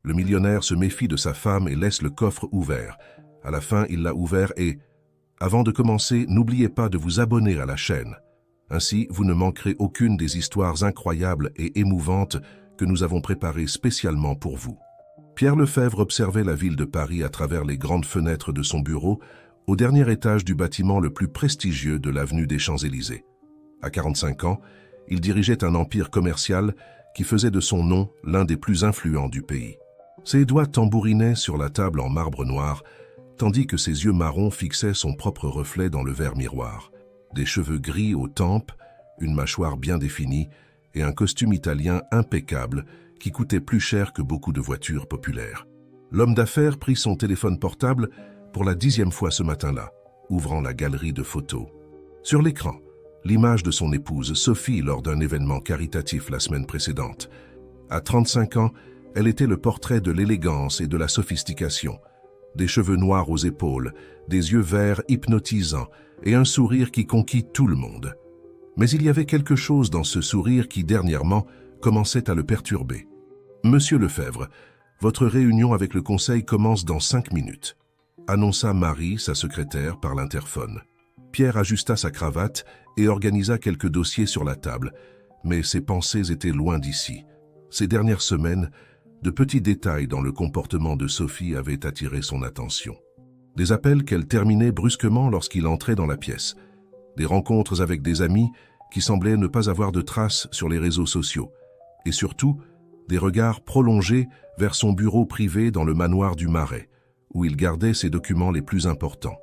Le millionnaire se méfie de sa femme et laisse le coffre ouvert. À la fin, il l'a ouvert et... Avant de commencer, n'oubliez pas de vous abonner à la chaîne. Ainsi, vous ne manquerez aucune des histoires incroyables et émouvantes que nous avons préparées spécialement pour vous. Pierre Lefebvre observait la ville de Paris à travers les grandes fenêtres de son bureau, au dernier étage du bâtiment le plus prestigieux de l'avenue des Champs-Élysées. À 45 ans, il dirigeait un empire commercial qui faisait de son nom l'un des plus influents du pays. Ses doigts tambourinaient sur la table en marbre noir, tandis que ses yeux marrons fixaient son propre reflet dans le verre miroir. Des cheveux gris aux tempes, une mâchoire bien définie et un costume italien impeccable qui coûtait plus cher que beaucoup de voitures populaires. L'homme d'affaires prit son téléphone portable pour la 10e fois ce matin-là, ouvrant la galerie de photos. Sur l'écran, l'image de son épouse Sophie lors d'un événement caritatif la semaine précédente. À 35 ans, elle était le portrait de l'élégance et de la sophistication. Des cheveux noirs aux épaules, des yeux verts hypnotisants et un sourire qui conquit tout le monde. Mais il y avait quelque chose dans ce sourire qui, dernièrement, commençait à le perturber. « Monsieur Lefebvre, votre réunion avec le conseil commence dans 5 minutes. » annonça Marie, sa secrétaire, par l'interphone. Pierre ajusta sa cravate et organisa quelques dossiers sur la table, mais ses pensées étaient loin d'ici. Ces dernières semaines, de petits détails dans le comportement de Sophie avaient attiré son attention. Des appels qu'elle terminait brusquement lorsqu'il entrait dans la pièce. Des rencontres avec des amis qui semblaient ne pas avoir de traces sur les réseaux sociaux. Et surtout, des regards prolongés vers son bureau privé dans le manoir du Marais, où il gardait ses documents les plus importants.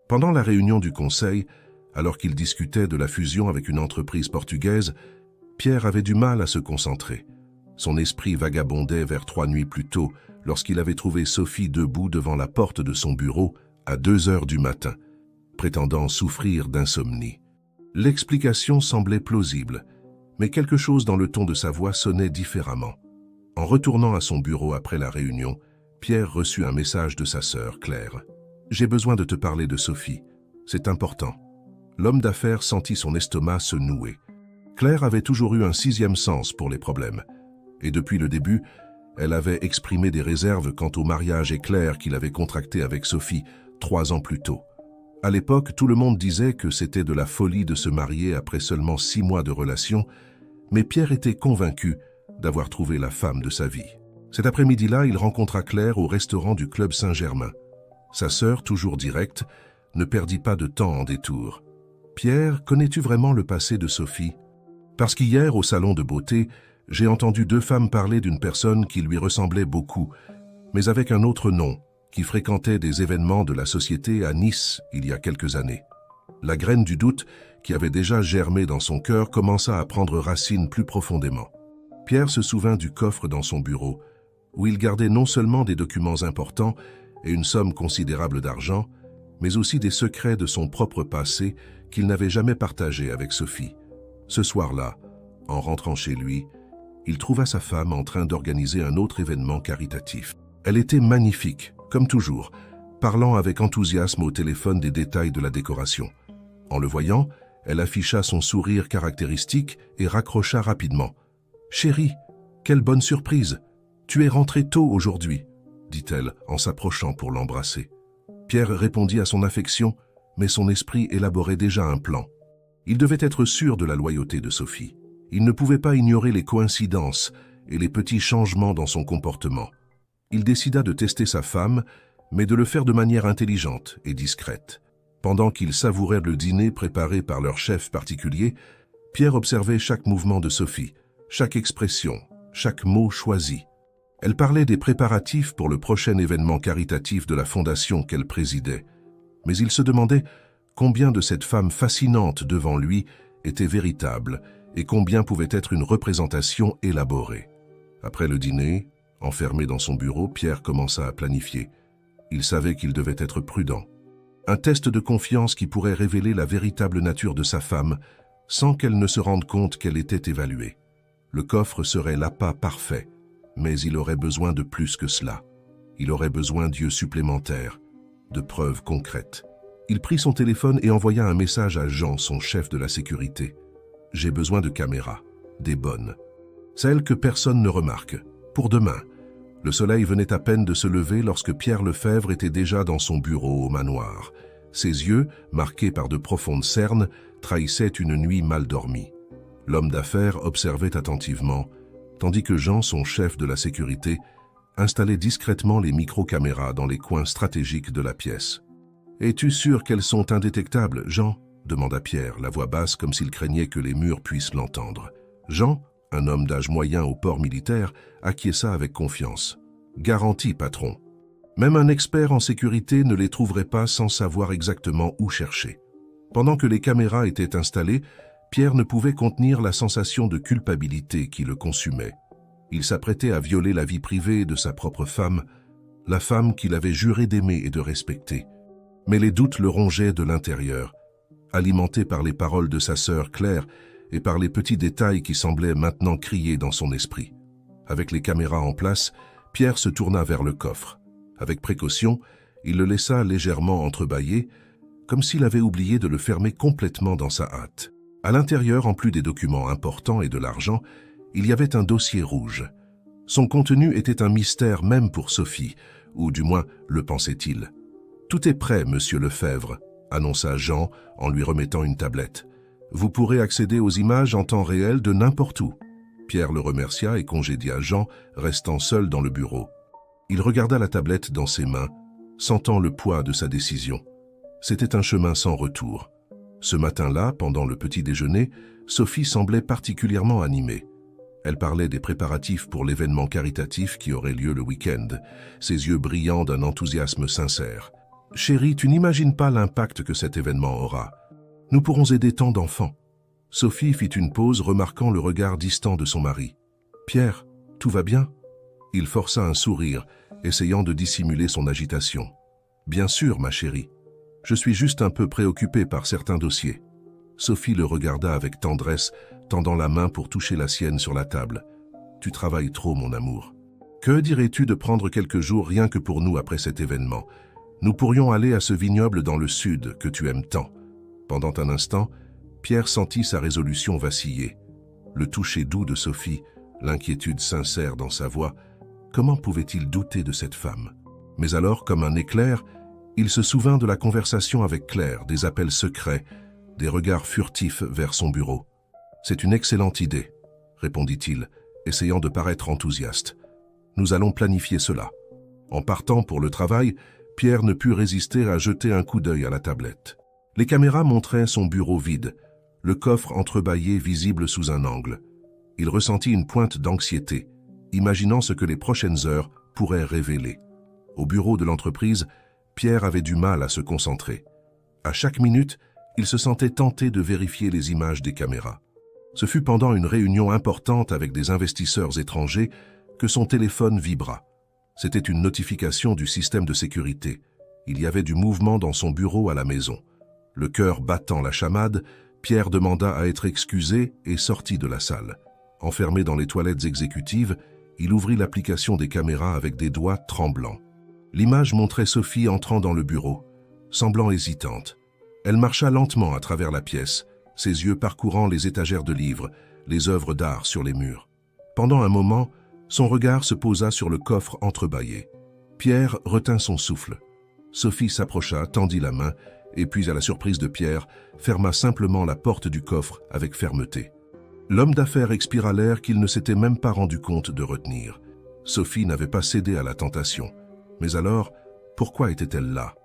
Pendant la réunion du conseil, alors qu'il discutait de la fusion avec une entreprise portugaise, Pierre avait du mal à se concentrer. Son esprit vagabondait vers 3 nuits plus tôt, lorsqu'il avait trouvé Sophie debout devant la porte de son bureau à 2 heures du matin, prétendant souffrir d'insomnie. L'explication semblait plausible, mais quelque chose dans le ton de sa voix sonnait différemment. En retournant à son bureau après la réunion, Pierre reçut un message de sa sœur, Claire. « J'ai besoin de te parler de Sophie. C'est important. » L'homme d'affaires sentit son estomac se nouer. Claire avait toujours eu un 6e sens pour les problèmes. Et depuis le début, elle avait exprimé des réserves quant au mariage éclair qu'il avait contracté avec Sophie 3 ans plus tôt. À l'époque, tout le monde disait que c'était de la folie de se marier après seulement 6 mois de relation, mais Pierre était convaincu d'avoir trouvé la femme de sa vie. Cet après-midi-là, il rencontra Claire au restaurant du Club Saint-Germain. Sa sœur, toujours directe, ne perdit pas de temps en détour. « Pierre, connais-tu vraiment le passé de Sophie ? Parce qu'hier, au salon de beauté, j'ai entendu 2 femmes parler d'une personne qui lui ressemblait beaucoup, mais avec un autre nom, qui fréquentait des événements de la société à Nice il y a quelques années. » La graine du doute, qui avait déjà germé dans son cœur, commença à prendre racine plus profondément. Pierre se souvint du coffre dans son bureau, où il gardait non seulement des documents importants et une somme considérable d'argent, mais aussi des secrets de son propre passé qu'il n'avait jamais partagés avec Sophie. Ce soir-là, en rentrant chez lui, il trouva sa femme en train d'organiser un autre événement caritatif. Elle était magnifique, comme toujours, parlant avec enthousiasme au téléphone des détails de la décoration. En le voyant, elle afficha son sourire caractéristique et raccrocha rapidement. « Chérie, quelle bonne surprise! Tu es rentré tôt aujourd'hui, » dit-elle en s'approchant pour l'embrasser. Pierre répondit à son affection, mais son esprit élaborait déjà un plan. Il devait être sûr de la loyauté de Sophie. Il ne pouvait pas ignorer les coïncidences et les petits changements dans son comportement. Il décida de tester sa femme, mais de le faire de manière intelligente et discrète. Pendant qu'ils savouraient le dîner préparé par leur chef particulier, Pierre observait chaque mouvement de Sophie, chaque expression, chaque mot choisi. Elle parlait des préparatifs pour le prochain événement caritatif de la fondation qu'elle présidait. Mais il se demandait combien de cette femme fascinante devant lui était véritable et combien pouvait être une représentation élaborée. Après le dîner, enfermé dans son bureau, Pierre commença à planifier. Il savait qu'il devait être prudent. Un test de confiance qui pourrait révéler la véritable nature de sa femme sans qu'elle ne se rende compte qu'elle était évaluée. Le coffre serait l'appât parfait, mais il aurait besoin de plus que cela. Il aurait besoin d'yeux supplémentaires, de preuves concrètes. Il prit son téléphone et envoya un message à Jean, son chef de la sécurité. « J'ai besoin de caméras, des bonnes. Celles que personne ne remarque. Pour demain, Le soleil venait à peine de se lever lorsque Pierre Lefebvre était déjà dans son bureau au manoir. Ses yeux, marqués par de profondes cernes, trahissaient une nuit mal dormie. L'homme d'affaires observait attentivement, tandis que Jean, son chef de la sécurité, installait discrètement les micro-caméras dans les coins stratégiques de la pièce. « Es-tu sûr qu'elles sont indétectables, Jean ?» demanda Pierre, la voix basse comme s'il craignait que les murs puissent l'entendre. Jean, un homme d'âge moyen au port militaire, acquiesça avec confiance. « Garanti, patron. Même un expert en sécurité ne les trouverait pas sans savoir exactement où chercher. » Pendant que les caméras étaient installées, Pierre ne pouvait contenir la sensation de culpabilité qui le consumait. Il s'apprêtait à violer la vie privée de sa propre femme, la femme qu'il avait juré d'aimer et de respecter. Mais les doutes le rongeaient de l'intérieur, alimentés par les paroles de sa sœur Claire et par les petits détails qui semblaient maintenant crier dans son esprit. Avec les caméras en place, Pierre se tourna vers le coffre. Avec précaution, il le laissa légèrement entrebâillé, comme s'il avait oublié de le fermer complètement dans sa hâte. À l'intérieur, en plus des documents importants et de l'argent, il y avait un dossier rouge. Son contenu était un mystère même pour Sophie, ou du moins le pensait-il. « Tout est prêt, monsieur Lefebvre », annonça Jean en lui remettant une tablette. « Vous pourrez accéder aux images en temps réel de n'importe où. » Pierre le remercia et congédia Jean, restant seul dans le bureau. Il regarda la tablette dans ses mains, sentant le poids de sa décision. C'était un chemin sans retour. Ce matin-là, pendant le petit déjeuner, Sophie semblait particulièrement animée. Elle parlait des préparatifs pour l'événement caritatif qui aurait lieu le week-end, ses yeux brillants d'un enthousiasme sincère. « Chérie, tu n'imagines pas l'impact que cet événement aura. Nous pourrons aider tant d'enfants. » Sophie fit une pause, remarquant le regard distant de son mari. « Pierre, tout va bien ?» Il força un sourire, essayant de dissimuler son agitation. « Bien sûr, ma chérie. Je suis juste un peu préoccupé par certains dossiers. » Sophie le regarda avec tendresse, tendant la main pour toucher la sienne sur la table. « Tu travailles trop, mon amour. Que dirais-tu de prendre quelques jours rien que pour nous après cet événement? Nous pourrions aller à ce vignoble dans le sud que tu aimes tant. » Pendant un instant, Pierre sentit sa résolution vaciller. Le toucher doux de Sophie, l'inquiétude sincère dans sa voix, comment pouvait-il douter de cette femme? Mais alors, comme un éclair, il se souvint de la conversation avec Claire, des appels secrets, des regards furtifs vers son bureau. « C'est une excellente idée, » répondit-il, essayant de paraître enthousiaste. « Nous allons planifier cela. » En partant pour le travail, Pierre ne put résister à jeter un coup d'œil à la tablette. Les caméras montraient son bureau vide, le coffre entrebâillé visible sous un angle. Il ressentit une pointe d'anxiété, imaginant ce que les prochaines heures pourraient révéler. Au bureau de l'entreprise, Pierre avait du mal à se concentrer. À chaque minute, il se sentait tenté de vérifier les images des caméras. Ce fut pendant une réunion importante avec des investisseurs étrangers que son téléphone vibra. C'était une notification du système de sécurité. Il y avait du mouvement dans son bureau à la maison. Le cœur battant la chamade, Pierre demanda à être excusé et sortit de la salle. Enfermé dans les toilettes exécutives, il ouvrit l'application des caméras avec des doigts tremblants. L'image montrait Sophie entrant dans le bureau, semblant hésitante. Elle marcha lentement à travers la pièce, ses yeux parcourant les étagères de livres, les œuvres d'art sur les murs. Pendant un moment, son regard se posa sur le coffre entrebâillé. Pierre retint son souffle. Sophie s'approcha, tendit la main, et puis, à la surprise de Pierre, ferma simplement la porte du coffre avec fermeté. L'homme d'affaires expira l'air qu'il ne s'était même pas rendu compte de retenir. Sophie n'avait pas cédé à la tentation. Mais alors, pourquoi était-elle là?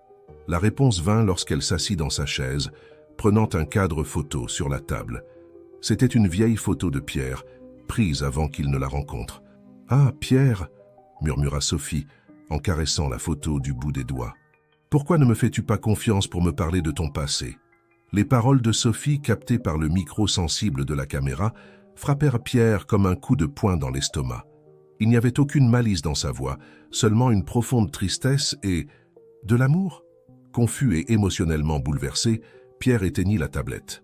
La réponse vint lorsqu'elle s'assit dans sa chaise, prenant un cadre photo sur la table. C'était une vieille photo de Pierre, prise avant qu'il ne la rencontre. « Ah, Pierre !» murmura Sophie, en caressant la photo du bout des doigts. « Pourquoi ne me fais-tu pas confiance pour me parler de ton passé ?» Les paroles de Sophie, captées par le micro sensible de la caméra, frappèrent Pierre comme un coup de poing dans l'estomac. Il n'y avait aucune malice dans sa voix, seulement une profonde tristesse et... de l'amour? Confus et émotionnellement bouleversé, Pierre éteignit la tablette.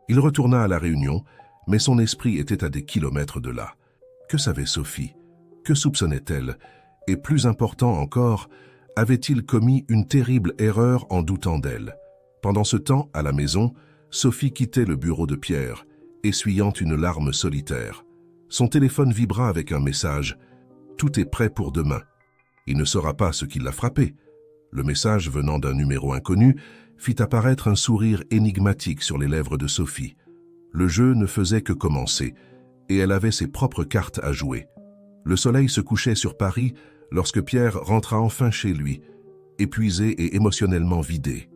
Il retourna à la réunion, mais son esprit était à des kilomètres de là. Que savait Sophie? Que soupçonnait-elle? Et plus important encore, avait-il commis une terrible erreur en doutant d'elle? Pendant ce temps, à la maison, Sophie quittait le bureau de Pierre, essuyant une larme solitaire. Son téléphone vibra avec un message. « Tout est prêt pour demain. Il ne saura pas ce qui l'a frappé. Le message venant d'un numéro inconnu fit apparaître un sourire énigmatique sur les lèvres de Sophie. Le jeu ne faisait que commencer, et elle avait ses propres cartes à jouer. Le soleil se couchait sur Paris lorsque Pierre rentra enfin chez lui, épuisé et émotionnellement vidé.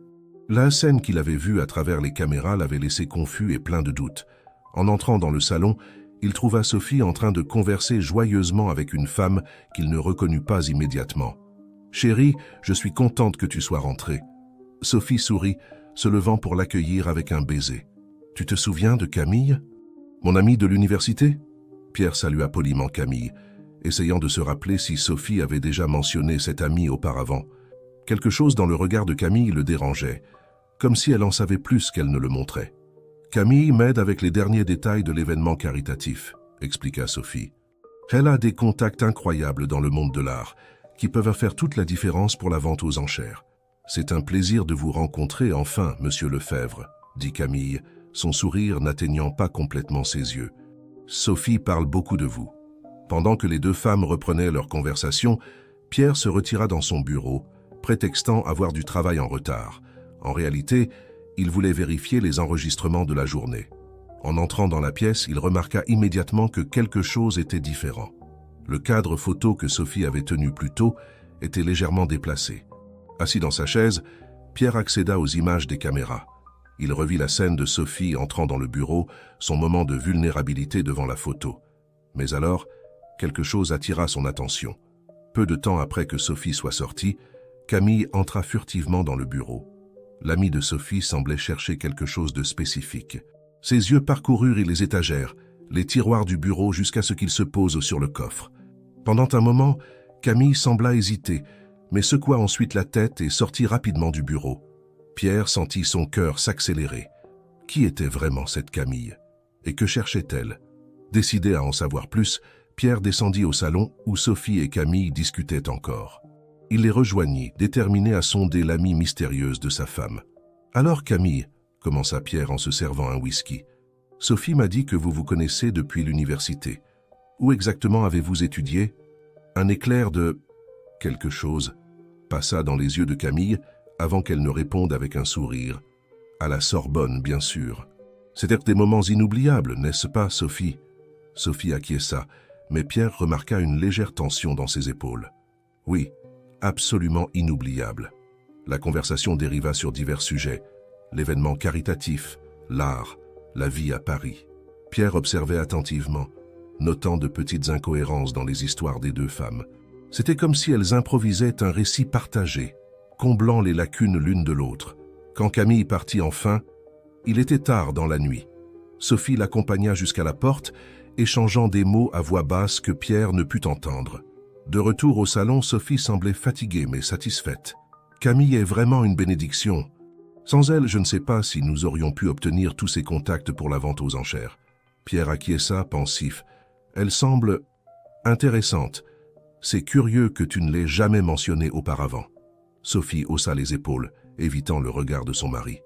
La scène qu'il avait vue à travers les caméras l'avait laissé confus et plein de doutes. En entrant dans le salon, il trouva Sophie en train de converser joyeusement avec une femme qu'il ne reconnut pas immédiatement. « Chérie, je suis contente que tu sois rentrée. » Sophie sourit, se levant pour l'accueillir avec un baiser. « Tu te souviens de Camille? Mon amie de l'université ?» Pierre salua poliment Camille, essayant de se rappeler si Sophie avait déjà mentionné cette amie auparavant. Quelque chose dans le regard de Camille le dérangeait, comme si elle en savait plus qu'elle ne le montrait. « Camille m'aide avec les derniers détails de l'événement caritatif », expliqua Sophie. « Elle a des contacts incroyables dans le monde de l'art, qui peuvent faire toute la différence pour la vente aux enchères. C'est un plaisir de vous rencontrer enfin, monsieur Lefebvre, dit Camille, son sourire n'atteignant pas complètement ses yeux. Sophie parle beaucoup de vous. Pendant que les deux femmes reprenaient leur conversation, Pierre se retira dans son bureau, prétextant avoir du travail en retard. En réalité, il voulait vérifier les enregistrements de la journée. En entrant dans la pièce, il remarqua immédiatement que quelque chose était différent. Le cadre photo que Sophie avait tenu plus tôt était légèrement déplacé. Assis dans sa chaise, Pierre accéda aux images des caméras. Il revit la scène de Sophie entrant dans le bureau, son moment de vulnérabilité devant la photo. Mais alors, quelque chose attira son attention. Peu de temps après que Sophie soit sortie, Camille entra furtivement dans le bureau. L'ami de Sophie semblait chercher quelque chose de spécifique. Ses yeux parcoururent les étagères, les tiroirs du bureau jusqu'à ce qu'il se pose sur le coffre. Pendant un moment, Camille sembla hésiter, mais secoua ensuite la tête et sortit rapidement du bureau. Pierre sentit son cœur s'accélérer. Qui était vraiment cette Camille? Et que cherchait-elle? Décidé à en savoir plus, Pierre descendit au salon où Sophie et Camille discutaient encore. Il les rejoignit, déterminé à sonder l'amie mystérieuse de sa femme. « Alors Camille, » commença Pierre en se servant un whisky, « Sophie m'a dit que vous vous connaissez depuis l'université. Où exactement avez-vous étudié ?» Un éclair de quelque chose passa dans les yeux de Camille avant qu'elle ne réponde avec un sourire. « À la Sorbonne, bien sûr. C'étaient des moments inoubliables, n'est-ce pas, Sophie ?» Sophie acquiesça, mais Pierre remarqua une légère tension dans ses épaules. « Oui, absolument inoubliable. » La conversation dériva sur divers sujets, l'événement caritatif, l'art, la vie à Paris. Pierre observait attentivement, notant de petites incohérences dans les histoires des deux femmes. C'était comme si elles improvisaient un récit partagé, comblant les lacunes l'une de l'autre. Quand Camille partit enfin, il était tard dans la nuit. Sophie l'accompagna jusqu'à la porte, échangeant des mots à voix basse que Pierre ne put entendre. De retour au salon, Sophie semblait fatiguée mais satisfaite. Camille est vraiment une bénédiction. Sans elle, je ne sais pas si nous aurions pu obtenir tous ces contacts pour la vente aux enchères. Pierre acquiesça, pensif. Elle semble intéressante. C'est curieux que tu ne l'aies jamais mentionnée auparavant. Sophie haussa les épaules, évitant le regard de son mari.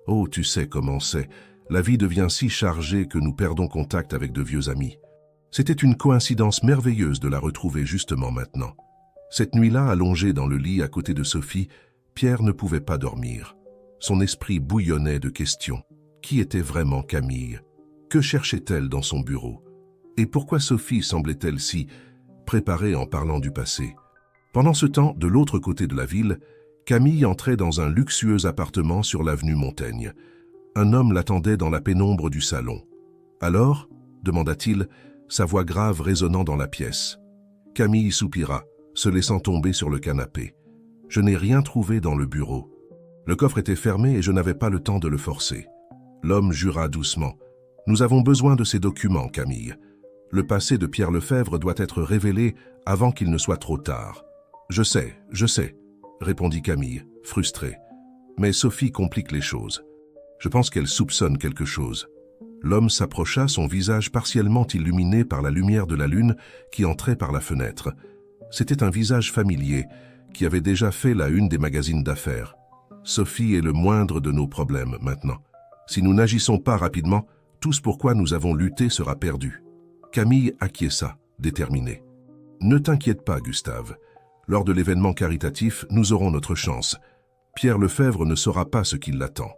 Oh, tu sais comment c'est. La vie devient si chargée que nous perdons contact avec de vieux amis. C'était une coïncidence merveilleuse de la retrouver justement maintenant. Cette nuit-là, allongé dans le lit à côté de Sophie, Pierre ne pouvait pas dormir. Son esprit bouillonnait de questions. Qui était vraiment Camille? Que cherchait-elle dans son bureau? Et pourquoi Sophie semblait-elle si préparée en parlant du passé? Pendant ce temps, de l'autre côté de la ville, Camille entrait dans un luxueux appartement sur l'avenue Montaigne. Un homme l'attendait dans la pénombre du salon. « Alors » demanda-t-il, sa voix grave résonnant dans la pièce. Camille soupira, se laissant tomber sur le canapé. « Je n'ai rien trouvé dans le bureau. Le coffre était fermé et je n'avais pas le temps de le forcer. » L'homme jura doucement. « Nous avons besoin de ces documents, Camille. Le passé de Pierre Lefebvre doit être révélé avant qu'il ne soit trop tard. »« Je sais, répondit Camille, frustrée. Mais Sophie complique les choses. Je pense qu'elle soupçonne quelque chose. L'homme s'approcha, son visage partiellement illuminé par la lumière de la lune qui entrait par la fenêtre. C'était un visage familier qui avait déjà fait la une des magazines d'affaires. Sophie est le moindre de nos problèmes maintenant. Si nous n'agissons pas rapidement, tout ce pourquoi nous avons lutté sera perdu. Camille acquiesça, déterminée. Ne t'inquiète pas, Gustave. Lors de l'événement caritatif, nous aurons notre chance. Pierre Lefebvre ne saura pas ce qui l'attend. »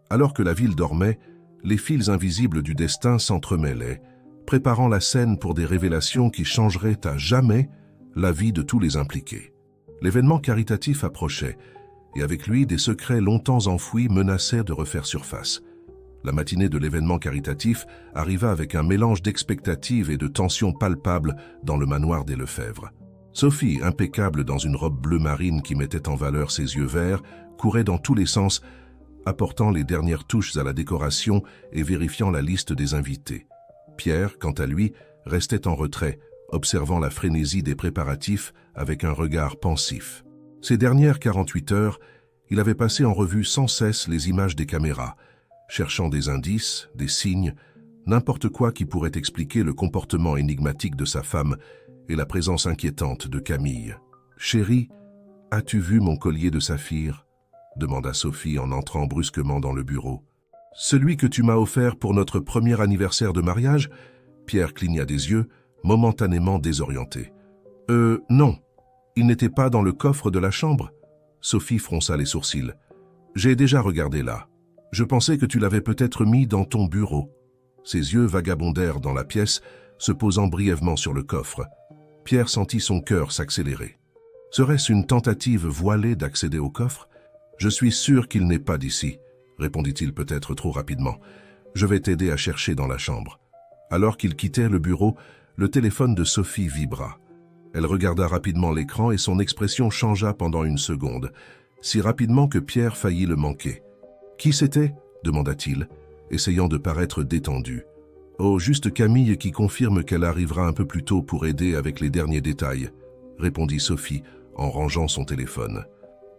Alors que la ville dormait, les fils invisibles du destin s'entremêlaient, préparant la scène pour des révélations qui changeraient à jamais la vie de tous les impliqués. L'événement caritatif approchait, et avec lui, des secrets longtemps enfouis menaçaient de refaire surface. La matinée de l'événement caritatif arriva avec un mélange d'expectatives et de tensions palpables dans le manoir des Lefebvre. Sophie, impeccable dans une robe bleu marine qui mettait en valeur ses yeux verts, courait dans tous les sens, apportant les dernières touches à la décoration et vérifiant la liste des invités. Pierre, quant à lui, restait en retrait, observant la frénésie des préparatifs avec un regard pensif. Ces dernières 48 heures, il avait passé en revue sans cesse les images des caméras, cherchant des indices, des signes, n'importe quoi qui pourrait expliquer le comportement énigmatique de sa femme et la présence inquiétante de Camille. « Chérie, as-tu vu mon collier de saphir ?» demanda Sophie en entrant brusquement dans le bureau. « Celui que tu m'as offert pour notre premier anniversaire de mariage ?» Pierre cligna des yeux, momentanément désorienté. « Non, il n'était pas dans le coffre de la chambre ?» Sophie fronça les sourcils. « J'ai déjà regardé là. Je pensais que tu l'avais peut-être mis dans ton bureau. » Ses yeux vagabondèrent dans la pièce, se posant brièvement sur le coffre. Pierre sentit son cœur s'accélérer. Serait-ce une tentative voilée d'accéder au coffre? « Je suis sûr qu'il n'est pas d'ici, » répondit-il peut-être trop rapidement. « Je vais t'aider à chercher dans la chambre. » Alors qu'il quittait le bureau, le téléphone de Sophie vibra. Elle regarda rapidement l'écran et son expression changea pendant une seconde, si rapidement que Pierre faillit le manquer. « Qui c'était » demanda-t-il, essayant de paraître détendu. « Oh, juste Camille qui confirme qu'elle arrivera un peu plus tôt pour aider avec les derniers détails, » répondit Sophie en rangeant son téléphone.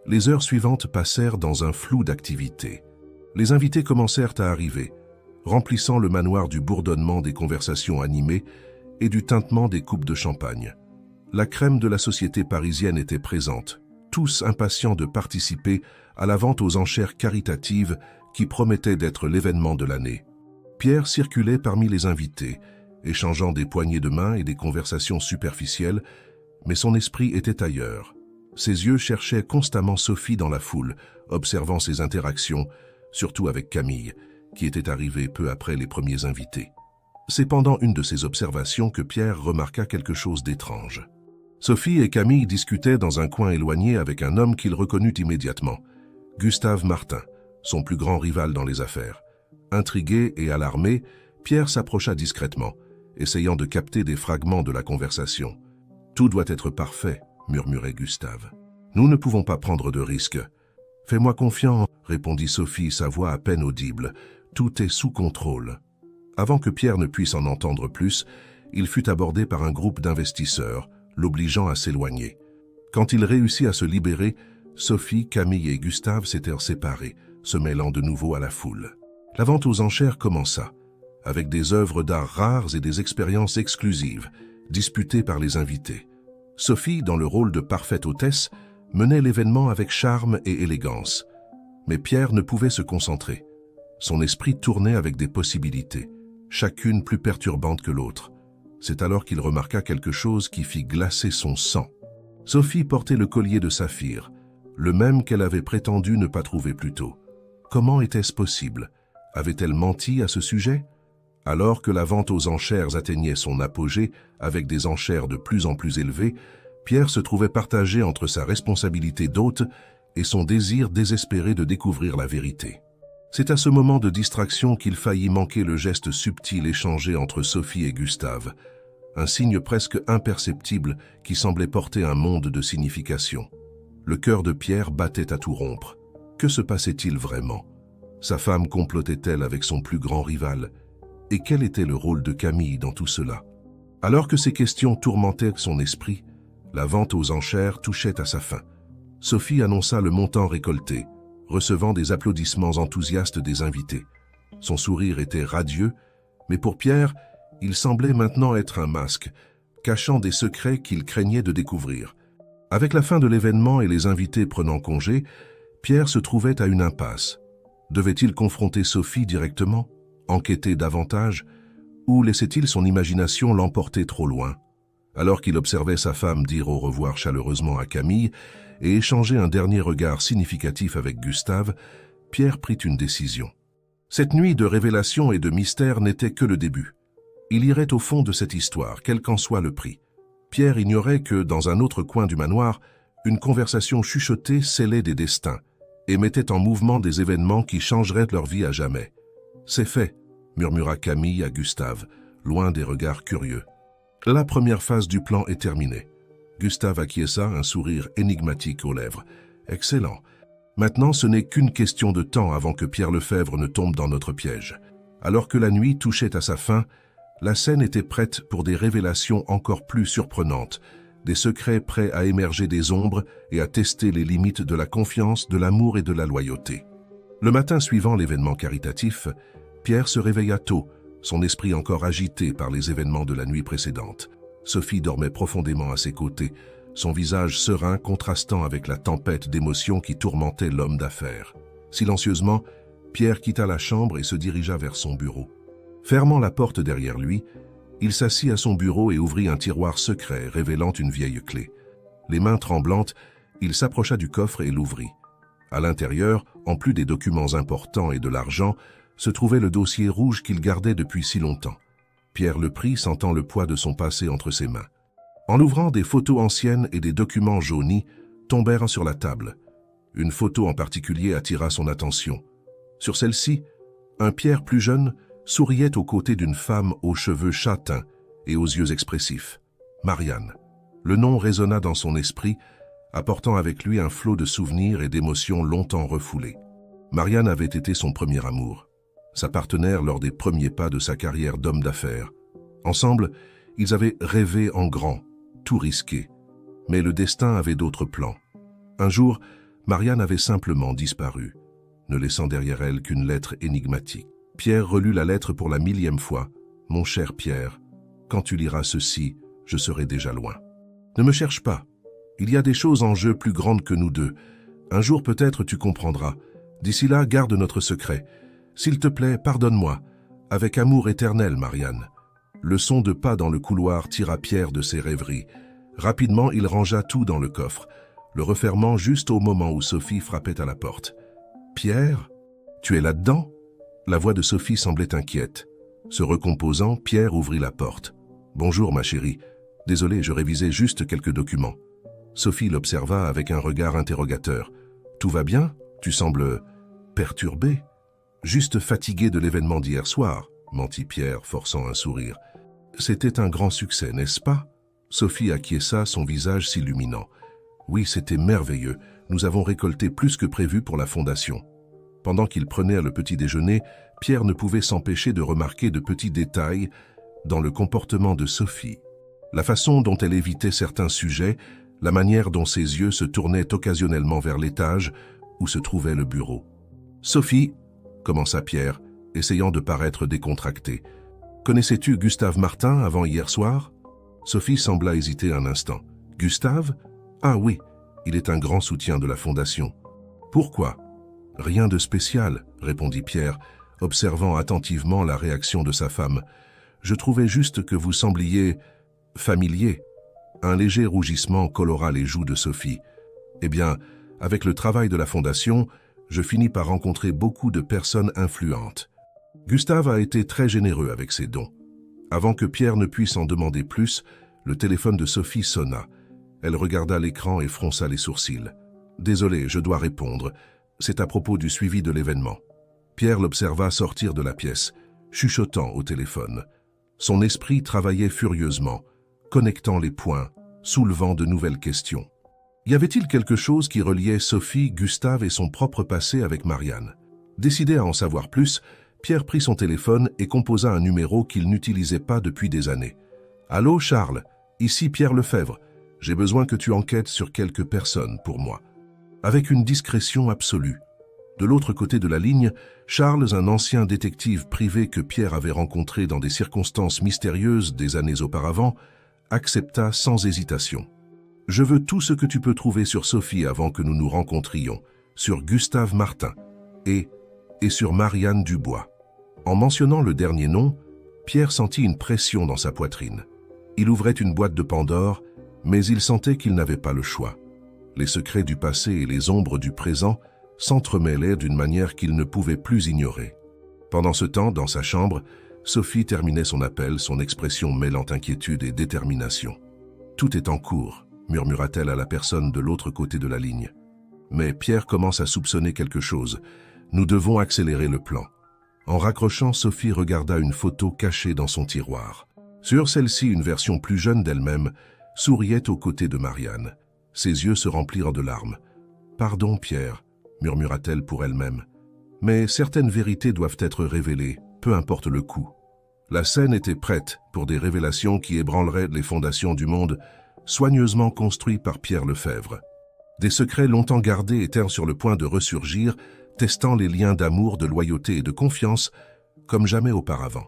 Les heures suivantes passèrent dans un flou d'activités. Les invités commencèrent à arriver, remplissant le manoir du bourdonnement des conversations animées et du tintement des coupes de champagne. La crème de la société parisienne était présente, tous impatients de participer à la vente aux enchères caritatives qui promettait d'être l'événement de l'année. Pierre circulait parmi les invités, échangeant des poignées de main et des conversations superficielles, mais son esprit était ailleurs. Ses yeux cherchaient constamment Sophie dans la foule, observant ses interactions, surtout avec Camille, qui était arrivée peu après les premiers invités. C'est pendant une de ces observations que Pierre remarqua quelque chose d'étrange. Sophie et Camille discutaient dans un coin éloigné avec un homme qu'il reconnut immédiatement, Gustave Martin, son plus grand rival dans les affaires. Intrigué et alarmé, Pierre s'approcha discrètement, essayant de capter des fragments de la conversation. « Tout doit être parfait », murmurait Gustave. « Nous ne pouvons pas prendre de risques. »« Fais-moi confiance », répondit Sophie, sa voix à peine audible. « Tout est sous contrôle. » Avant que Pierre ne puisse en entendre plus, il fut abordé par un groupe d'investisseurs, l'obligeant à s'éloigner. Quand il réussit à se libérer, Sophie, Camille et Gustave s'étaient séparés, se mêlant de nouveau à la foule. La vente aux enchères commença, avec des œuvres d'art rares et des expériences exclusives, disputées par les invités. Sophie, dans le rôle de parfaite hôtesse, menait l'événement avec charme et élégance. Mais Pierre ne pouvait se concentrer. Son esprit tournait avec des possibilités, chacune plus perturbante que l'autre. C'est alors qu'il remarqua quelque chose qui fit glacer son sang. Sophie portait le collier de saphir, le même qu'elle avait prétendu ne pas trouver plus tôt. Comment était-ce possible? Avait-elle menti à ce sujet? Alors que la vente aux enchères atteignait son apogée, avec des enchères de plus en plus élevées, Pierre se trouvait partagé entre sa responsabilité d'hôte et son désir désespéré de découvrir la vérité. C'est à ce moment de distraction qu'il faillit manquer le geste subtil échangé entre Sophie et Gustave, un signe presque imperceptible qui semblait porter un monde de signification. Le cœur de Pierre battait à tout rompre. Que se passait-il vraiment? Sa femme complotait-elle avec son plus grand rival? Et quel était le rôle de Camille dans tout cela? Alors que ces questions tourmentaient son esprit, la vente aux enchères touchait à sa fin. Sophie annonça le montant récolté, recevant des applaudissements enthousiastes des invités. Son sourire était radieux, mais pour Pierre, il semblait maintenant être un masque, cachant des secrets qu'il craignait de découvrir. Avec la fin de l'événement et les invités prenant congé, Pierre se trouvait à une impasse. Devait-il confronter Sophie directement, enquêter davantage, ou laissait-il son imagination l'emporter trop loin? Alors qu'il observait sa femme dire au revoir chaleureusement à Camille et échanger un dernier regard significatif avec Gustave, Pierre prit une décision. Cette nuit de révélation et de mystère n'était que le début. Il irait au fond de cette histoire, quel qu'en soit le prix. Pierre ignorait que, dans un autre coin du manoir, une conversation chuchotée scellait des destins et mettait en mouvement des événements qui changeraient leur vie à jamais. « C'est fait », murmura Camille à Gustave, loin des regards curieux. La première phase du plan est terminée. Gustave acquiesça, un sourire énigmatique aux lèvres. « Excellent. Maintenant, ce n'est qu'une question de temps avant que Pierre Lefebvre ne tombe dans notre piège. » Alors que la nuit touchait à sa fin, la scène était prête pour des révélations encore plus surprenantes, des secrets prêts à émerger des ombres et à tester les limites de la confiance, de l'amour et de la loyauté. Le matin suivant l'événement caritatif, Pierre se réveilla tôt, son esprit encore agité par les événements de la nuit précédente. Sophie dormait profondément à ses côtés, son visage serein contrastant avec la tempête d'émotions qui tourmentait l'homme d'affaires. Silencieusement, Pierre quitta la chambre et se dirigea vers son bureau. Fermant la porte derrière lui, il s'assit à son bureau et ouvrit un tiroir secret révélant une vieille clé. Les mains tremblantes, il s'approcha du coffre et l'ouvrit. À l'intérieur, en plus des documents importants et de l'argent, se trouvait le dossier rouge qu'il gardait depuis si longtemps. Pierre le prit, sentant le poids de son passé entre ses mains. En l'ouvrant, des photos anciennes et des documents jaunis tombèrent sur la table. Une photo en particulier attira son attention. Sur celle-ci, un Pierre plus jeune souriait aux côtés d'une femme aux cheveux châtains et aux yeux expressifs. Marianne. Le nom résonna dans son esprit, apportant avec lui un flot de souvenirs et d'émotions longtemps refoulés. Marianne avait été son premier amour, sa partenaire lors des premiers pas de sa carrière d'homme d'affaires. Ensemble, ils avaient rêvé en grand, tout risqué. Mais le destin avait d'autres plans. Un jour, Marianne avait simplement disparu, ne laissant derrière elle qu'une lettre énigmatique. Pierre relut la lettre pour la 1000e fois. « Mon cher Pierre, quand tu liras ceci, je serai déjà loin. Ne me cherche pas. Il y a des choses en jeu plus grandes que nous deux. Un jour peut-être tu comprendras. D'ici là, garde notre secret. S'il te plaît, pardonne-moi. Avec amour éternel, Marianne. » Le son de pas dans le couloir tira Pierre de ses rêveries. Rapidement, il rangea tout dans le coffre, le refermant juste au moment où Sophie frappait à la porte. « Pierre, tu es là-dedans ?» La voix de Sophie semblait inquiète. Se recomposant, Pierre ouvrit la porte. « Bonjour, ma chérie. Désolé, je révisais juste quelques documents. » Sophie l'observa avec un regard interrogateur. « Tout va bien? Tu sembles perturbé. »« Juste fatigué de l'événement d'hier soir, » mentit Pierre, forçant un sourire. « C'était un grand succès, n'est-ce pas ?» Sophie acquiesça, son visage s'illuminant. « Oui, c'était merveilleux. Nous avons récolté plus que prévu pour la fondation. » Pendant qu'ils prenaient le petit déjeuner, Pierre ne pouvait s'empêcher de remarquer de petits détails dans le comportement de Sophie. La façon dont elle évitait certains sujets, la manière dont ses yeux se tournaient occasionnellement vers l'étage où se trouvait le bureau. « Sophie, » commença Pierre, essayant de paraître décontracté. « Connaissais-tu Gustave Martin avant hier soir ?» Sophie sembla hésiter un instant. « Gustave ? Ah oui, il est un grand soutien de la Fondation. »« Pourquoi ?»« Rien de spécial, » répondit Pierre, observant attentivement la réaction de sa femme. « Je trouvais juste que vous sembliez familier. » Un léger rougissement colora les joues de Sophie. « Eh bien, avec le travail de la Fondation, je finis par rencontrer beaucoup de personnes influentes. Gustave a été très généreux avec ses dons. » Avant que Pierre ne puisse en demander plus, le téléphone de Sophie sonna. Elle regarda l'écran et fronça les sourcils. « Désolé, je dois répondre. C'est à propos du suivi de l'événement. » Pierre l'observa sortir de la pièce, chuchotant au téléphone. Son esprit travaillait furieusement, connectant les points, soulevant de nouvelles questions. Y avait-il quelque chose qui reliait Sophie, Gustave et son propre passé avec Marianne? Décidé à en savoir plus, Pierre prit son téléphone et composa un numéro qu'il n'utilisait pas depuis des années. « Allô, Charles, ici Pierre Lefebvre. J'ai besoin que tu enquêtes sur quelques personnes pour moi. » Avec une discrétion absolue. De l'autre côté de la ligne, Charles, un ancien détective privé que Pierre avait rencontré dans des circonstances mystérieuses des années auparavant, accepta sans hésitation. « Je veux tout ce que tu peux trouver sur Sophie avant que nous nous rencontrions, sur Gustave Martin et sur Marianne Dubois. » En mentionnant le dernier nom, Pierre sentit une pression dans sa poitrine. Il ouvrait une boîte de Pandore, mais il sentait qu'il n'avait pas le choix. Les secrets du passé et les ombres du présent s'entremêlaient d'une manière qu'il ne pouvait plus ignorer. Pendant ce temps, dans sa chambre, Sophie terminait son appel, son expression mêlant inquiétude et détermination. « Tout est en cours », murmura-t-elle à la personne de l'autre côté de la ligne. Mais Pierre commence à soupçonner quelque chose. Nous devons accélérer le plan. En raccrochant, Sophie regarda une photo cachée dans son tiroir. Sur celle-ci, une version plus jeune d'elle-même souriait aux côtés de Marianne. Ses yeux se remplirent de larmes. « Pardon, Pierre », murmura-t-elle pour elle-même. Mais certaines vérités doivent être révélées, peu importe le coût. La scène était prête pour des révélations qui ébranleraient les fondations du monde, soigneusement construit par Pierre Lefebvre. Des secrets longtemps gardés étaient sur le point de ressurgir, testant les liens d'amour, de loyauté et de confiance comme jamais auparavant.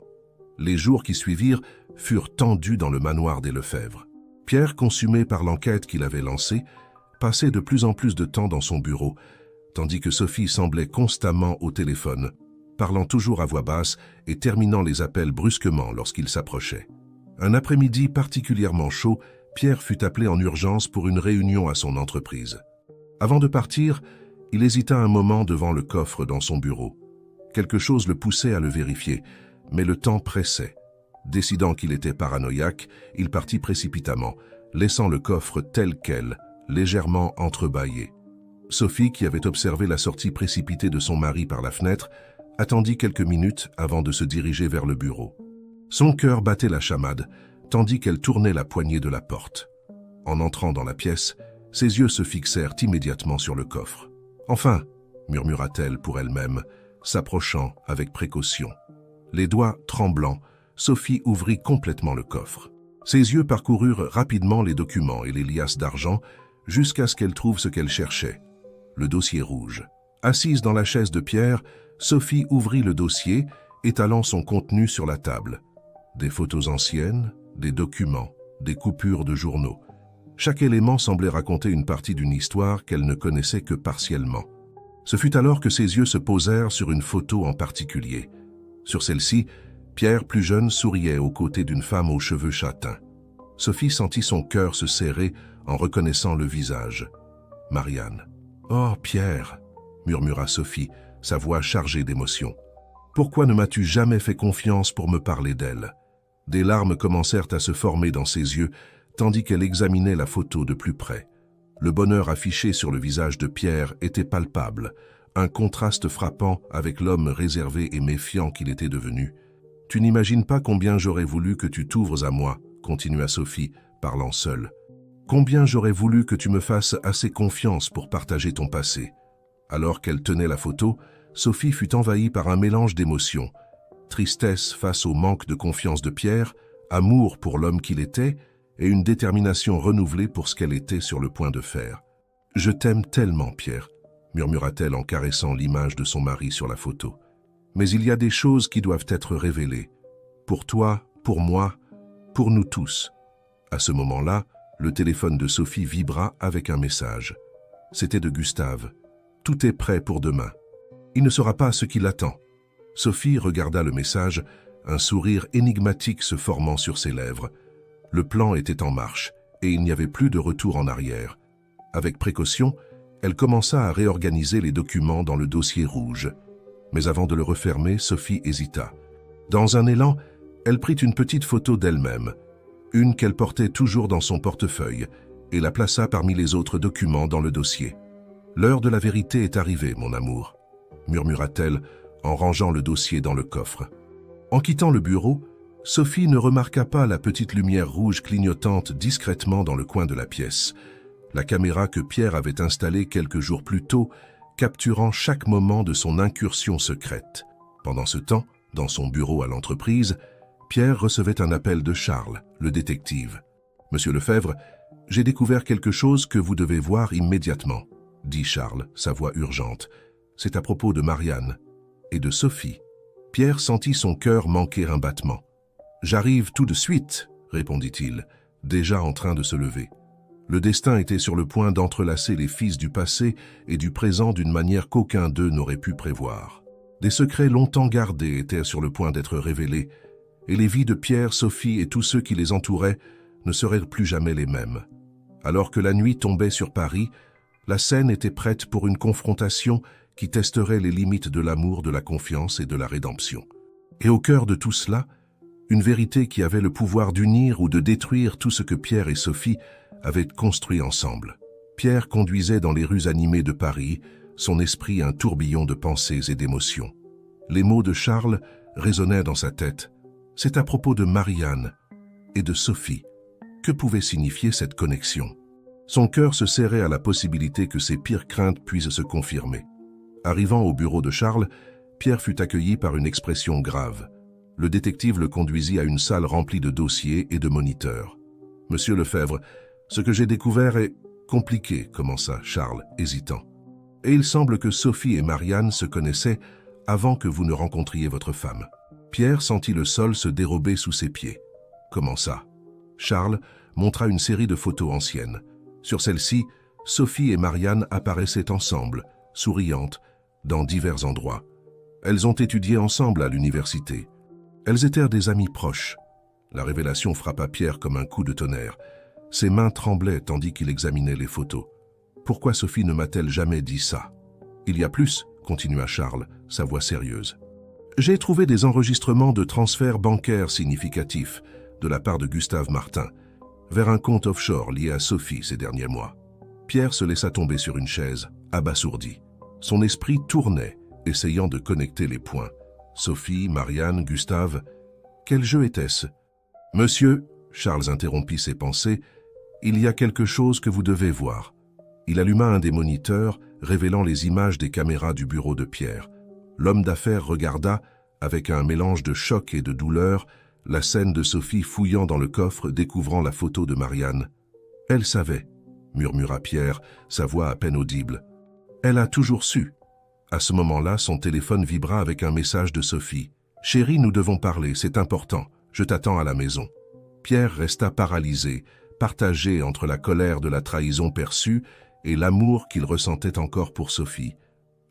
Les jours qui suivirent furent tendus dans le manoir des Lefebvre. Pierre, consumé par l'enquête qu'il avait lancée, passait de plus en plus de temps dans son bureau, tandis que Sophie semblait constamment au téléphone, parlant toujours à voix basse et terminant les appels brusquement lorsqu'il s'approchait. Un après-midi particulièrement chaud, Pierre fut appelé en urgence pour une réunion à son entreprise. Avant de partir, il hésita un moment devant le coffre dans son bureau. Quelque chose le poussait à le vérifier, mais le temps pressait. Décidant qu'il était paranoïaque, il partit précipitamment, laissant le coffre tel quel, légèrement entrebâillé. Sophie, qui avait observé la sortie précipitée de son mari par la fenêtre, attendit quelques minutes avant de se diriger vers le bureau. Son cœur battait la chamade, tandis qu'elle tournait la poignée de la porte. En entrant dans la pièce, ses yeux se fixèrent immédiatement sur le coffre. « Enfin !» murmura-t-elle pour elle-même, s'approchant avec précaution. Les doigts tremblants, Sophie ouvrit complètement le coffre. Ses yeux parcoururent rapidement les documents et les liasses d'argent jusqu'à ce qu'elle trouve ce qu'elle cherchait, le dossier rouge. Assise dans la chaise de Pierre, Sophie ouvrit le dossier, étalant son contenu sur la table. Des photos anciennes, des documents, des coupures de journaux. Chaque élément semblait raconter une partie d'une histoire qu'elle ne connaissait que partiellement. Ce fut alors que ses yeux se posèrent sur une photo en particulier. Sur celle-ci, Pierre, plus jeune, souriait aux côtés d'une femme aux cheveux châtains. Sophie sentit son cœur se serrer en reconnaissant le visage. Marianne. « Oh, Pierre !» murmura Sophie, sa voix chargée d'émotion. « Pourquoi ne m'as-tu jamais fait confiance pour me parler d'elle ?» Des larmes commencèrent à se former dans ses yeux, tandis qu'elle examinait la photo de plus près. Le bonheur affiché sur le visage de Pierre était palpable, un contraste frappant avec l'homme réservé et méfiant qu'il était devenu. « Tu n'imagines pas combien j'aurais voulu que tu t'ouvres à moi, » continua Sophie, parlant seule. « Combien j'aurais voulu que tu me fasses assez confiance pour partager ton passé. » Alors qu'elle tenait la photo, Sophie fut envahie par un mélange d'émotions. Tristesse face au manque de confiance de Pierre, amour pour l'homme qu'il était, et une détermination renouvelée pour ce qu'elle était sur le point de faire. « Je t'aime tellement, Pierre », murmura-t-elle en caressant l'image de son mari sur la photo. « Mais il y a des choses qui doivent être révélées. Pour toi, pour moi, pour nous tous. » À ce moment-là, le téléphone de Sophie vibra avec un message. C'était de Gustave. « Tout est prêt pour demain. Il ne saura pas ce qui l'attend. » Sophie regarda le message, un sourire énigmatique se formant sur ses lèvres. Le plan était en marche, et il n'y avait plus de retour en arrière. Avec précaution, elle commença à réorganiser les documents dans le dossier rouge. Mais avant de le refermer, Sophie hésita. Dans un élan, elle prit une petite photo d'elle-même, une qu'elle portait toujours dans son portefeuille, et la plaça parmi les autres documents dans le dossier. « L'heure de la vérité est arrivée, mon amour », murmura-t-elle en rangeant le dossier dans le coffre. En quittant le bureau, Sophie ne remarqua pas la petite lumière rouge clignotante discrètement dans le coin de la pièce, la caméra que Pierre avait installée quelques jours plus tôt, capturant chaque moment de son incursion secrète. Pendant ce temps, dans son bureau à l'entreprise, Pierre recevait un appel de Charles, le détective. « Monsieur Lefebvre, j'ai découvert quelque chose que vous devez voir immédiatement, » dit Charles, sa voix urgente. « C'est à propos de Marianne et de Sophie. » Pierre sentit son cœur manquer un battement. « J'arrive tout de suite, » répondit-il, déjà en train de se lever. Le destin était sur le point d'entrelacer les fils du passé et du présent d'une manière qu'aucun d'eux n'aurait pu prévoir. Des secrets longtemps gardés étaient sur le point d'être révélés, et les vies de Pierre, Sophie et tous ceux qui les entouraient ne seraient plus jamais les mêmes. Alors que la nuit tombait sur Paris, la scène était prête pour une confrontation qui testerait les limites de l'amour, de la confiance et de la rédemption. Et au cœur de tout cela, une vérité qui avait le pouvoir d'unir ou de détruire tout ce que Pierre et Sophie avaient construit ensemble. Pierre conduisait dans les rues animées de Paris, son esprit un tourbillon de pensées et d'émotions. Les mots de Charles résonnaient dans sa tête. C'est à propos de Marianne et de Sophie. Que pouvait signifier cette connexion? Son cœur se serrait à la possibilité que ses pires craintes puissent se confirmer. Arrivant au bureau de Charles, Pierre fut accueilli par une expression grave. Le détective le conduisit à une salle remplie de dossiers et de moniteurs. « Monsieur Lefebvre, ce que j'ai découvert est compliqué, » commença Charles, hésitant. « Et il semble que Sophie et Marianne se connaissaient avant que vous ne rencontriez votre femme. » Pierre sentit le sol se dérober sous ses pieds. « Comment ça ?» Charles montra une série de photos anciennes. Sur celles-ci, Sophie et Marianne apparaissaient ensemble, souriantes, dans divers endroits. Elles ont étudié ensemble à l'université. Elles étaient des amies proches. La révélation frappa Pierre comme un coup de tonnerre. Ses mains tremblaient tandis qu'il examinait les photos. « Pourquoi Sophie ne m'a-t-elle jamais dit ça ?»« Il y a plus, » continua Charles, sa voix sérieuse. « J'ai trouvé des enregistrements de transferts bancaires significatifs de la part de Gustave Martin vers un compte offshore lié à Sophie ces derniers mois. » Pierre se laissa tomber sur une chaise, abasourdi. Son esprit tournait, essayant de connecter les points. Sophie, Marianne, Gustave, quel jeu était-ce? « Monsieur, » Charles interrompit ses pensées, « il y a quelque chose que vous devez voir. » Il alluma un des moniteurs, révélant les images des caméras du bureau de Pierre. L'homme d'affaires regarda, avec un mélange de choc et de douleur, la scène de Sophie fouillant dans le coffre, découvrant la photo de Marianne. « Elle savait, » murmura Pierre, sa voix à peine audible. « Elle a toujours su. » À ce moment-là, son téléphone vibra avec un message de Sophie. « Chérie, nous devons parler, c'est important. Je t'attends à la maison. » Pierre resta paralysé, partagé entre la colère de la trahison perçue et l'amour qu'il ressentait encore pour Sophie.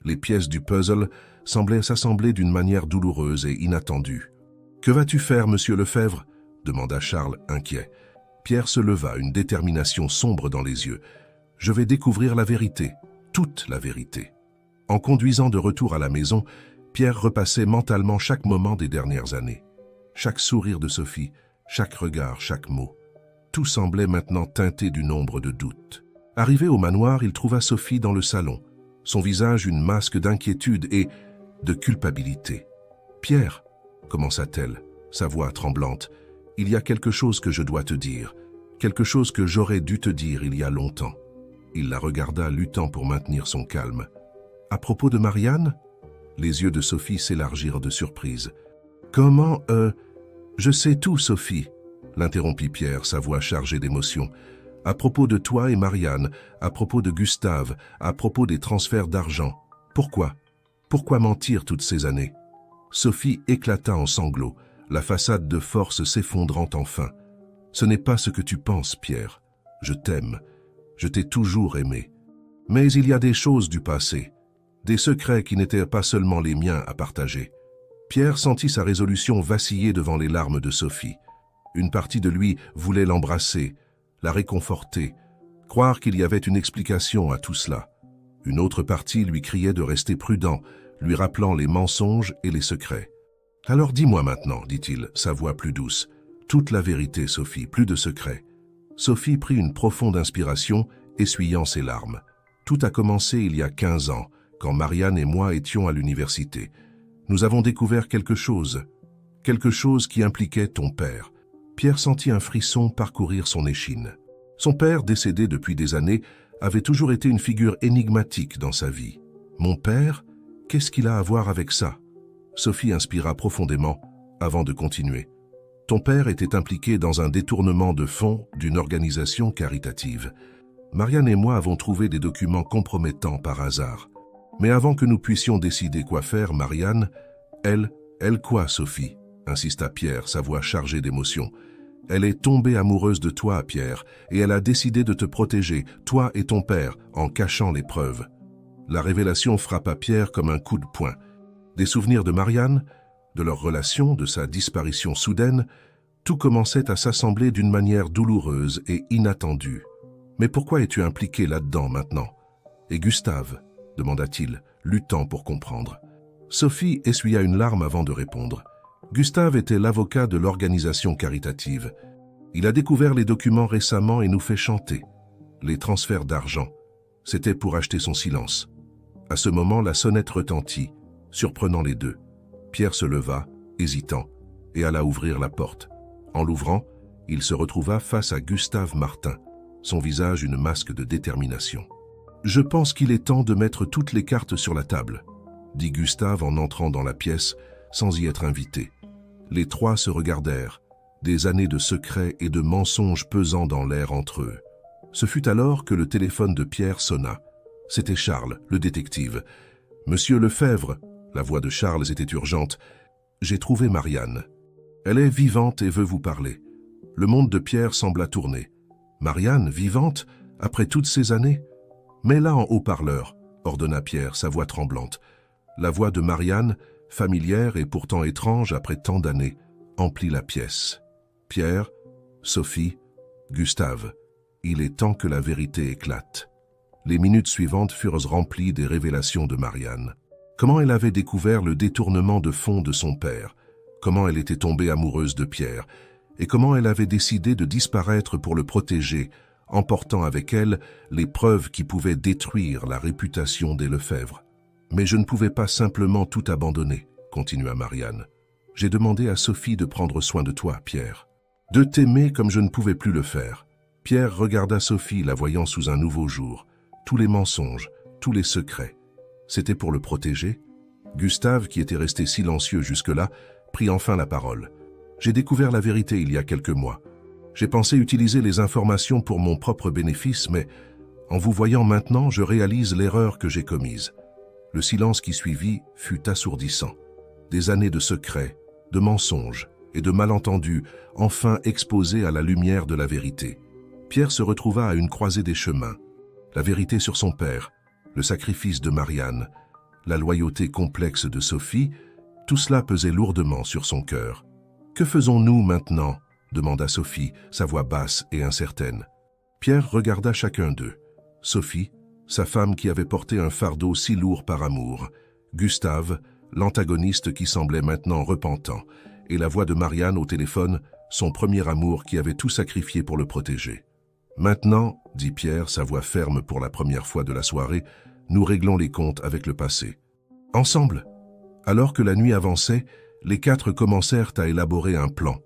Les pièces du puzzle semblaient s'assembler d'une manière douloureuse et inattendue. « Que vas-tu faire, monsieur Lefebvre » demanda Charles, inquiet. Pierre se leva, une détermination sombre dans les yeux. « Je vais découvrir la vérité, toute la vérité. » En conduisant de retour à la maison, Pierre repassait mentalement chaque moment des dernières années. Chaque sourire de Sophie, chaque regard, chaque mot. Tout semblait maintenant teinté d'une ombre de doute. Arrivé au manoir, il trouva Sophie dans le salon, son visage une masque d'inquiétude et de culpabilité. « Pierre » commença-t-elle, sa voix tremblante, « il y a quelque chose que je dois te dire, quelque chose que j'aurais dû te dire il y a longtemps. » Il la regarda, luttant pour maintenir son calme. « À propos de Marianne ?» Les yeux de Sophie s'élargirent de surprise. « Comment, Je sais tout, Sophie, » l'interrompit Pierre, sa voix chargée d'émotion. « À propos de toi et Marianne, à propos de Gustave, à propos des transferts d'argent. Pourquoi? Pourquoi mentir toutes ces années ?» Sophie éclata en sanglots, la façade de force s'effondrant enfin. « Ce n'est pas ce que tu penses, Pierre. Je t'aime. Je t'ai toujours aimé. Mais il y a des choses du passé, des secrets qui n'étaient pas seulement les miens à partager. » Pierre sentit sa résolution vaciller devant les larmes de Sophie. Une partie de lui voulait l'embrasser, la réconforter, croire qu'il y avait une explication à tout cela. Une autre partie lui criait de rester prudent, lui rappelant les mensonges et les secrets. « Alors dis-moi maintenant, » dit-il, sa voix plus douce. « Toute la vérité, Sophie, plus de secrets. » Sophie prit une profonde inspiration, essuyant ses larmes. Tout a commencé il y a 15 ans, quand Marianne et moi étions à l'université. Nous avons découvert quelque chose qui impliquait ton père. Pierre sentit un frisson parcourir son échine. Son père, décédé depuis des années, avait toujours été une figure énigmatique dans sa vie. Mon père, qu'est-ce qu'il a à voir avec ça? Sophie inspira profondément avant de continuer. Ton père était impliqué dans un détournement de fonds d'une organisation caritative. Marianne et moi avons trouvé des documents compromettants par hasard. Mais avant que nous puissions décider quoi faire, Marianne, elle quoi, Sophie? Insista Pierre, sa voix chargée d'émotion. Elle est tombée amoureuse de toi, Pierre, et elle a décidé de te protéger, toi et ton père, en cachant les preuves. La révélation frappa Pierre comme un coup de poing. Des souvenirs de Marianne, De leur relation, de sa disparition soudaine, tout commençait à s'assembler d'une manière douloureuse et inattendue. « Mais pourquoi es-tu impliqué là-dedans maintenant ?»« Et Gustave ?» demanda-t-il, luttant pour comprendre. Sophie essuya une larme avant de répondre. Gustave était l'avocat de l'organisation caritative. Il a découvert les documents récemment et nous fait chanter. Les transferts d'argent, c'était pour acheter son silence. À ce moment, la sonnette retentit, surprenant les deux. Pierre se leva, hésitant, et alla ouvrir la porte. En l'ouvrant, il se retrouva face à Gustave Martin, son visage une masque de détermination. « Je pense qu'il est temps de mettre toutes les cartes sur la table », dit Gustave en entrant dans la pièce sans y être invité. Les trois se regardèrent, des années de secrets et de mensonges pesant dans l'air entre eux. Ce fut alors que le téléphone de Pierre sonna. C'était Charles, le détective. « Monsieur Lefebvre », la voix de Charles était urgente, « j'ai trouvé Marianne. Elle est vivante et veut vous parler. » Le monde de Pierre sembla tourner. « Marianne, vivante, après toutes ces années ?»« Mets-la en haut-parleur », ordonna Pierre, sa voix tremblante. La voix de Marianne, familière et pourtant étrange après tant d'années, emplit la pièce. Pierre, Sophie, Gustave, il est temps que la vérité éclate. Les minutes suivantes furent remplies des révélations de Marianne. Comment elle avait découvert le détournement de fonds de son père, comment elle était tombée amoureuse de Pierre, et comment elle avait décidé de disparaître pour le protéger, emportant avec elle les preuves qui pouvaient détruire la réputation des Lefebvre. « Mais je ne pouvais pas simplement tout abandonner, » continua Marianne. « J'ai demandé à Sophie de prendre soin de toi, Pierre. De t'aimer comme je ne pouvais plus le faire. » Pierre regarda Sophie, la voyant sous un nouveau jour. Tous les mensonges, tous les secrets. C'était pour le protéger? Gustave, qui était resté silencieux jusque-là, prit enfin la parole. « J'ai découvert la vérité il y a quelques mois. J'ai pensé utiliser les informations pour mon propre bénéfice, mais en vous voyant maintenant, je réalise l'erreur que j'ai commise. » Le silence qui suivit fut assourdissant. Des années de secrets, de mensonges et de malentendus, enfin exposés à la lumière de la vérité. Pierre se retrouva à une croisée des chemins. La vérité sur son père, le sacrifice de Marianne, la loyauté complexe de Sophie, tout cela pesait lourdement sur son cœur. « Que faisons-nous maintenant ?» demanda Sophie, sa voix basse et incertaine. Pierre regarda chacun d'eux. Sophie, sa femme qui avait porté un fardeau si lourd par amour, Gustave, l'antagoniste qui semblait maintenant repentant, et la voix de Marianne au téléphone, son premier amour qui avait tout sacrifié pour le protéger. « Maintenant, » dit Pierre, sa voix ferme pour la première fois de la soirée, « nous réglons les comptes avec le passé. » Ensemble. Alors que la nuit avançait, les quatre commencèrent à élaborer un plan.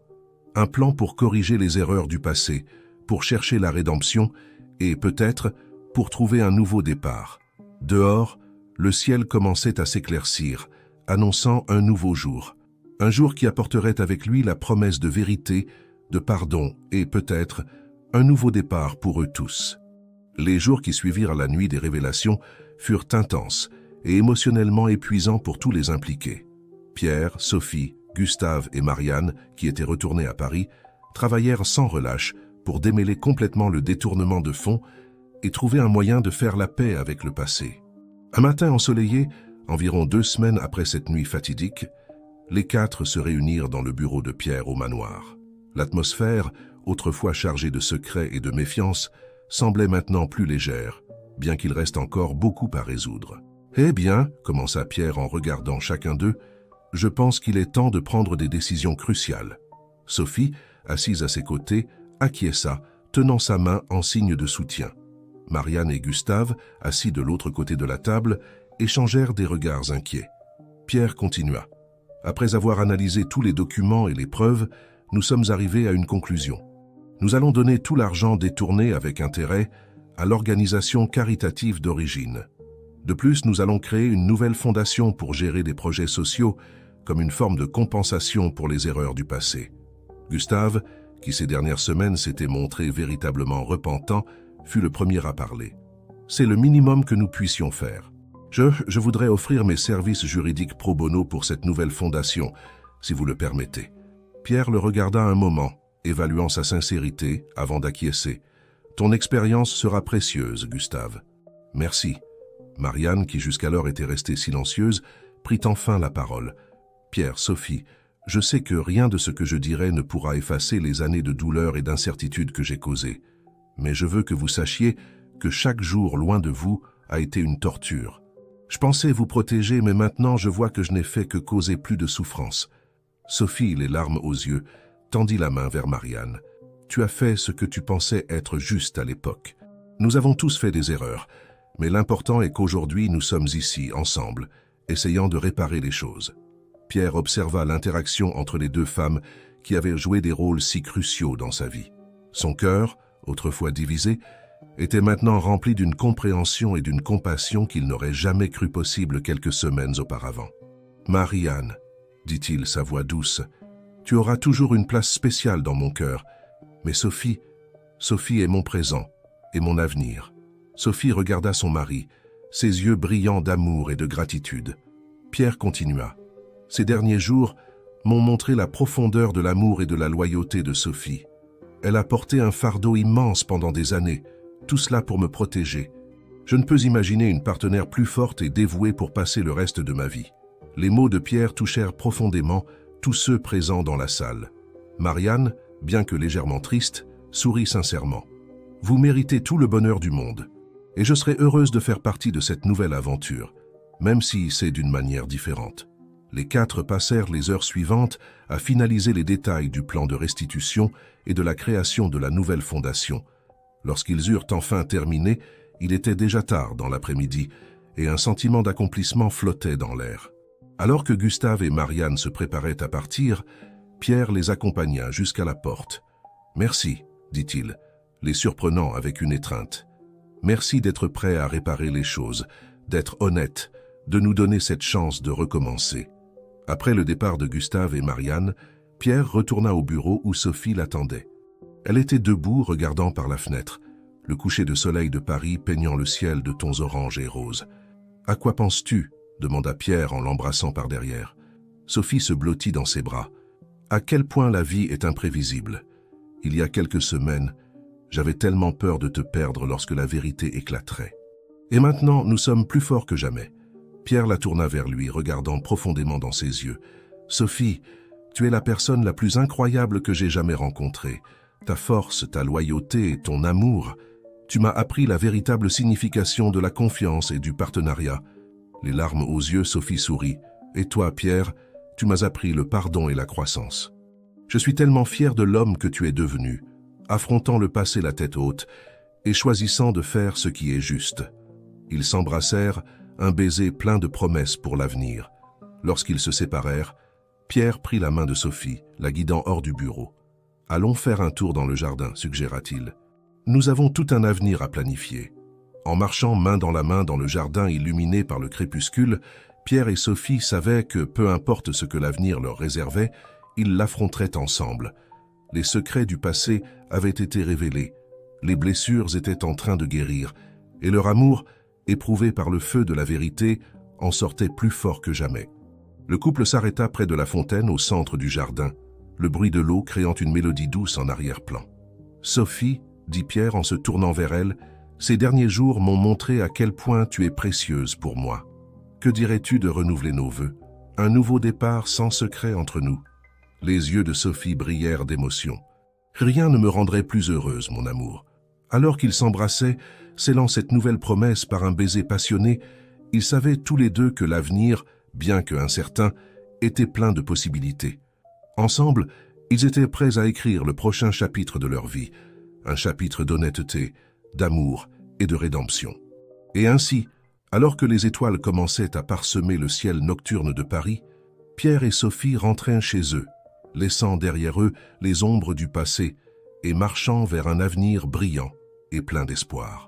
Un plan pour corriger les erreurs du passé, pour chercher la rédemption et, peut-être, pour trouver un nouveau départ. Dehors, le ciel commençait à s'éclaircir, annonçant un nouveau jour. Un jour qui apporterait avec lui la promesse de vérité, de pardon et, peut-être, un nouveau départ pour eux tous. Les jours qui suivirent la nuit des révélations furent intenses et émotionnellement épuisants pour tous les impliqués. Pierre, Sophie, Gustave et Marianne, qui étaient retournés à Paris, travaillèrent sans relâche pour démêler complètement le détournement de fonds et trouver un moyen de faire la paix avec le passé. Un matin ensoleillé, environ 2 semaines après cette nuit fatidique, les quatre se réunirent dans le bureau de Pierre au manoir. L'atmosphère, autrefois chargée de secrets et de méfiance, semblait maintenant plus légère, bien qu'il reste encore beaucoup à résoudre. « Eh bien, » commença Pierre en regardant chacun d'eux, « je pense qu'il est temps de prendre des décisions cruciales. » Sophie, assise à ses côtés, acquiesça, tenant sa main en signe de soutien. Marianne et Gustave, assis de l'autre côté de la table, échangèrent des regards inquiets. Pierre continua. « Après avoir analysé tous les documents et les preuves, nous sommes arrivés à une conclusion. Nous allons donner tout l'argent détourné avec intérêt à l'organisation caritative d'origine. De plus, nous allons créer une nouvelle fondation pour gérer des projets sociaux comme une forme de compensation pour les erreurs du passé. » Gustave, qui ces dernières semaines s'était montré véritablement repentant, fut le premier à parler. « C'est le minimum que nous puissions faire. Je voudrais offrir mes services juridiques pro bono pour cette nouvelle fondation, si vous le permettez. » Pierre le regarda un moment, évaluant sa sincérité avant d'acquiescer. « Ton expérience sera précieuse, Gustave. »« Merci. » Marianne, qui jusqu'alors était restée silencieuse, prit enfin la parole. Pierre, Sophie, je sais que rien de ce que je dirai ne pourra effacer les années de douleur et d'incertitude que j'ai causées. Mais je veux que vous sachiez que chaque jour loin de vous a été une torture. Je pensais vous protéger, mais maintenant je vois que je n'ai fait que causer plus de souffrance. Sophie, les larmes aux yeux, tendit la main vers Marianne. Tu as fait ce que tu pensais être juste à l'époque. Nous avons tous fait des erreurs, mais l'important est qu'aujourd'hui nous sommes ici, ensemble, essayant de réparer les choses. Pierre observa l'interaction entre les deux femmes qui avaient joué des rôles si cruciaux dans sa vie. Son cœur, autrefois divisé, était maintenant rempli d'une compréhension et d'une compassion qu'il n'aurait jamais cru possible quelques semaines auparavant. « Marianne, dit-il, sa voix douce, tu auras toujours une place spéciale dans mon cœur. Mais Sophie est mon présent et mon avenir. » Sophie regarda son mari, ses yeux brillants d'amour et de gratitude. Pierre continua. « Ces derniers jours m'ont montré la profondeur de l'amour et de la loyauté de Sophie. Elle a porté un fardeau immense pendant des années, tout cela pour me protéger. Je ne peux imaginer une partenaire plus forte et dévouée pour passer le reste de ma vie. » Les mots de Pierre touchèrent profondément tous ceux présents dans la salle. Marianne, bien que légèrement triste, sourit sincèrement. « Vous méritez tout le bonheur du monde, et je serai heureuse de faire partie de cette nouvelle aventure, même si c'est d'une manière différente. » Les quatre passèrent les heures suivantes à finaliser les détails du plan de restitution et de la création de la nouvelle fondation. Lorsqu'ils eurent enfin terminé, il était déjà tard dans l'après-midi, et un sentiment d'accomplissement flottait dans l'air. Alors que Gustave et Marianne se préparaient à partir, Pierre les accompagna jusqu'à la porte. « Merci, dit-il, les surprenant avec une étreinte. Merci d'être prêt à réparer les choses, d'être honnête, de nous donner cette chance de recommencer. » Après le départ de Gustave et Marianne, Pierre retourna au bureau où Sophie l'attendait. Elle était debout, regardant par la fenêtre, le coucher de soleil de Paris peignant le ciel de tons orange et roses. « À quoi penses-tu » demanda Pierre en l'embrassant par derrière. Sophie se blottit dans ses bras. « À quel point la vie est imprévisible. Il y a quelques semaines, j'avais tellement peur de te perdre lorsque la vérité éclaterait. Et maintenant, nous sommes plus forts que jamais. » Pierre la tourna vers lui, regardant profondément dans ses yeux. « Sophie, tu es la personne la plus incroyable que j'ai jamais rencontrée. Ta force, ta loyauté, ton amour. Tu m'as appris la véritable signification de la confiance et du partenariat. » Les larmes aux yeux, Sophie sourit. « Et toi, Pierre, tu m'as appris le pardon et la croissance. Je suis tellement fier de l'homme que tu es devenu, affrontant le passé la tête haute et choisissant de faire ce qui est juste. » Ils s'embrassèrent, un baiser plein de promesses pour l'avenir. Lorsqu'ils se séparèrent, Pierre prit la main de Sophie, la guidant hors du bureau. « Allons faire un tour dans le jardin, suggéra-t-il. Nous avons tout un avenir à planifier. » En marchant main dans le jardin illuminé par le crépuscule, Pierre et Sophie savaient que, peu importe ce que l'avenir leur réservait, ils l'affronteraient ensemble. Les secrets du passé avaient été révélés, les blessures étaient en train de guérir, et leur amour, éprouvé par le feu de la vérité, en sortait plus fort que jamais. Le couple s'arrêta près de la fontaine au centre du jardin, le bruit de l'eau créant une mélodie douce en arrière-plan. « Sophie, » dit Pierre en se tournant vers elle, « ces derniers jours m'ont montré à quel point tu es précieuse pour moi. Que dirais-tu de renouveler nos vœux? Un nouveau départ sans secret entre nous. » Les yeux de Sophie brillèrent d'émotion. « Rien ne me rendrait plus heureuse, mon amour. » Alors qu'ils s'embrassaient, scellant cette nouvelle promesse par un baiser passionné, ils savaient tous les deux que l'avenir, bien que incertain, était plein de possibilités. Ensemble, ils étaient prêts à écrire le prochain chapitre de leur vie, un chapitre d'honnêteté, d'amour et de rédemption. Et ainsi, alors que les étoiles commençaient à parsemer le ciel nocturne de Paris, Pierre et Sophie rentrèrent chez eux, laissant derrière eux les ombres du passé et marchant vers un avenir brillant et plein d'espoir.